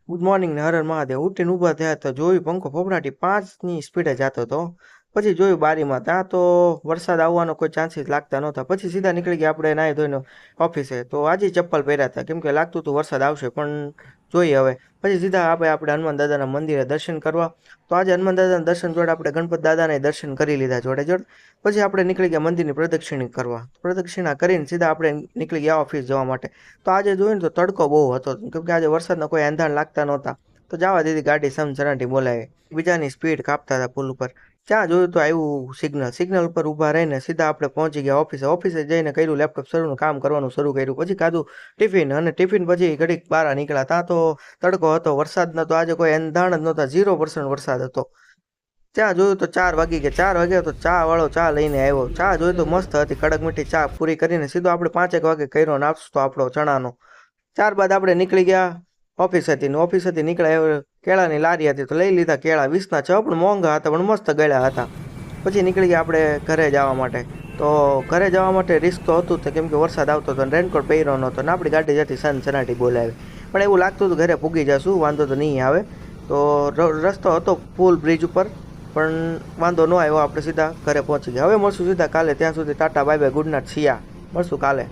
Good morning ને હર હર મહાદેવ. ઉઠીને ઊભા થયા તો જોયું પંખો ફફડાટી 5ની સ્પીડે જતો હતો. પછી જોયું બારીમાં, ત્યાં તો વરસાદ આવવાનો કોઈ ચાન્સીસ લાગતા નહોતા. પછી સીધા નીકળી ગયા આપણે નાહી ધોઈને ઓફિસે. તો આજે ચપ્પલ પહેર્યા હતા કેમ કે લાગતું હતું વરસાદ આવશે, પણ જોઈએ હવે. પછી સીધા આપણે હનુમાન દાદાના મંદિરે દર્શન કરવા. તો આજે હનુમાન દાદાના દર્શન જોડે આપણે ગણપત દાદાના દર્શન કરી લીધા જોડે જોડે. પછી આપણે નીકળી ગયા મંદિરની પ્રદક્ષિણા કરવા. પ્રદક્ષિણા કરીને સીધા આપણે નીકળી ગયા ઓફિસ જવા માટે. તો આજે જોયું ને તો તડકો બહુ હતો કેમ કે આજે વરસાદના કોઈ એંધાણ લાગતા નહોતા. તો જવા દીધી ગાડી સમસરાટી બોલાવી. બીજાની સ્પીડ કાપતા હતા પુલ ઉપર. ત્યાં જોયું તો આવ્યું સિગ્નલ ઉપર ઊભા રહીને સીધા આપણે પહોંચી ગયા ઓફિસે જઈને કર્યું લેપટોપ શરૂ કામ કરવાનું શરૂ કર્યું. પછી ખાધું ટિફિન, અને ટિફિન પછી ઘડીક બહાર નીકળ્યા. ત્યાં તો તડકો હતો, વરસાદ નતો, આજે કોઈ એંધાણ જ નહોતા, 0% વરસાદ હતો. ત્યાં જોયું તો 4 વાગી ગયા. 4 વાગ્યા તો ચા વાળો ચા લઈને આવ્યો. ચા જોયું તો મસ્ત હતી, કડક મીઠી ચા પૂરી કરીને સીધો આપણે 5 વાગે કર્યો નાસ્તો આપણો ચણાનો. ત્યારબાદ આપણે નીકળી ગયા ઓફિસેથી નીકળ્યા. કેળાની લારી હતી તો લઈ લીધા કેળા. 20ના 6, પણ મોંઘા હતા પણ મસ્ત ગળ્યા હતા. પછી નીકળી ગયા આપણે ઘરે જવા માટે. તો ઘરે જવા માટે રિસ્ક તો હતું જ કેમ કે વરસાદ આવતો હતો, રેનકોટ પહેર્યો નહોતો ને આપણી ગાડી જતી સનસનાટી બોલાવી. પણ એવું લાગતું હતું ઘરે પૂગી જશું, વાંધો તો નહીં આવે. તો રસ્તો હતો પુલ બ્રિજ ઉપર, પણ વાંધો ન આવ્યો. આપણે સીધા ઘરે પહોંચી ગયા. હવે મળશું સીધા કાલે. ત્યાં સુધી ટાટા bye bye, good night, Siya. મળશું કાલે.